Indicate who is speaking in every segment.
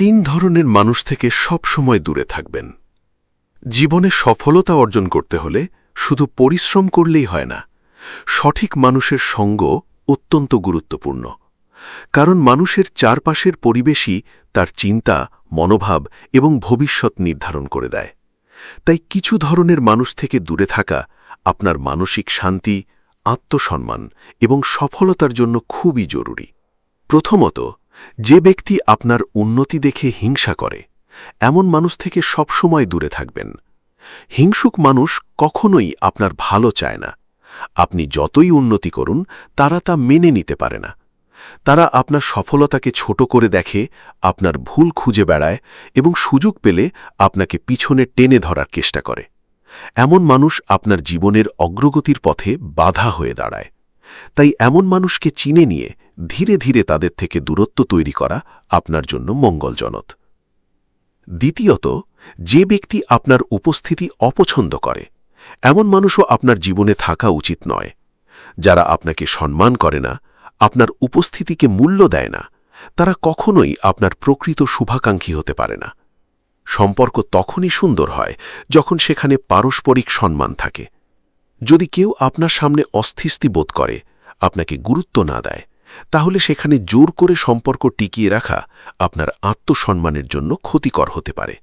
Speaker 1: তিন ধরনের মানুষ থেকে সব সময় দূরে থাকবেন। জীবনে সফলতা অর্জন করতে হলে শুধু পরিশ্রম করলেই হয় না, সঠিক মানুষের সঙ্গ অত্যন্ত গুরুত্বপূর্ণ। কারণ মানুষের চারপাশের পরিবেশই তার চিন্তা, মনোভাব এবং ভবিষ্যৎ নির্ধারণ করে দেয়। তাই কিছু ধরনের মানুষ থেকে দূরে থাকা আপনার মানসিক শান্তি, আত্মসম্মান এবং সফলতার জন্য খুবই জরুরি। প্রথমত, যে ব্যক্তি আপনার উন্নতি দেখে হিংসা করে, এমন মানুষ থেকে সবসময় দূরে থাকবেন। হিংসুক মানুষ কখনোই আপনার ভালো চায় না। আপনি যতই উন্নতি করুন, তারা তা মেনে নিতে পারে না। তারা আপনার সফলতাকে ছোট করে দেখে, আপনার ভুল খুঁজে বেড়ায় এবং সুযোগ পেলে আপনাকে পিছনে টেনে ধরার চেষ্টা করে। এমন মানুষ আপনার জীবনের অগ্রগতির পথে বাধা হয়ে দাঁড়ায়। তাই এমন মানুষকে চিনে নিয়ে ধীরে ধীরে তাদের থেকে দূরত্ব তৈরি করা আপনার জন্য মঙ্গলজনক। দ্বিতীয়ত, যে ব্যক্তি আপনার উপস্থিতি অপছন্দ করে, এমন মানুষও আপনার জীবনে থাকা উচিত নয়। যারা আপনাকে সম্মান করে না, আপনার উপস্থিতিকে মূল্য দেয় না, তারা কখনোই আপনার প্রকৃত শুভাকাঙ্ক্ষী হতে পারে না। সম্পর্ক তখনই সুন্দর হয় যখন সেখানে পারস্পরিক সম্মান থাকে। যদি কেউ আপনার সামনে অস্থিতি বোধ করে, আপনাকে গুরুত্ব না দেয়, তাহলে সেখানে জোর করে সম্পর্ক টিকিয়ে রাখা আপনার আত্মসম্মানের জন্য ক্ষতিকর হতে পারে।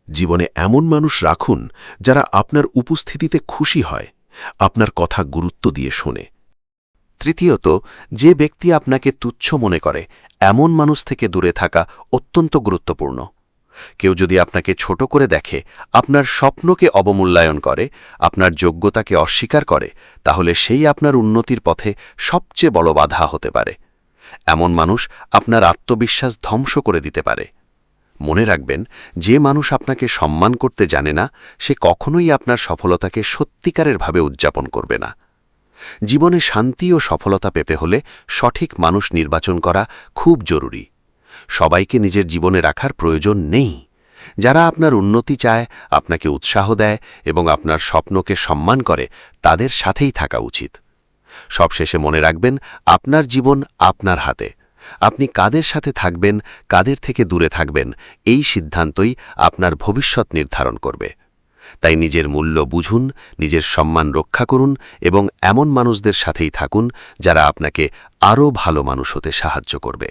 Speaker 1: জীবনে এমন মানুষ রাখুন যারা আপনার উপস্থিতিতে খুশি হয়, আপনার কথা গুরুত্ব দিয়ে শোনে।
Speaker 2: তৃতীয়ত, যে ব্যক্তি আপনাকে তুচ্ছ মনে করে, এমন মানুষ থেকে দূরে থাকা অত্যন্ত গুরুত্বপূর্ণ। কেউ যদি আপনাকে ছোট করে দেখে, আপনার স্বপ্নকে অবমূল্যায়ন করে, আপনার যোগ্যতাকে অস্বীকার করে, তাহলে সেই আপনার উন্নতির পথে সবচেয়ে বড় বাধা হতে পারে। এমন মানুষ আপনার আত্মবিশ্বাস ধ্বংস করে দিতে পারে। মনে রাখবেন, যে মানুষ আপনাকে সম্মান করতে জানে না, সে কখনোই আপনার সফলতাকে সত্যিকারের ভাবে উদযাপন করবে না। জীবনে শান্তি ও সফলতা পেতে হলে সঠিক মানুষ নির্বাচন করা খুব জরুরি। সবাইকে নিজের জীবনে রাখার প্রয়োজন নেই। যারা আপনার উন্নতি চায়, আপনাকে উৎসাহ দেয় এবং আপনার স্বপ্নকে সম্মান করে, তাদের সাথেই থাকা উচিত। সবশেষে মনে রাখবেন, আপনার জীবন আপনার হাতে। আপনি কাদের সাথে থাকবেন, কাদের থেকে দূরে থাকবেন, এই সিদ্ধান্তই আপনার ভবিষ্যৎ নির্ধারণ করবে। তাই নিজের মূল্য বুঝুন, নিজের সম্মান রক্ষা করুন এবং এমন মানুষদের সাথেই থাকুন যারা আপনাকে আরও ভালো মানুষ হতে সাহায্য করবে।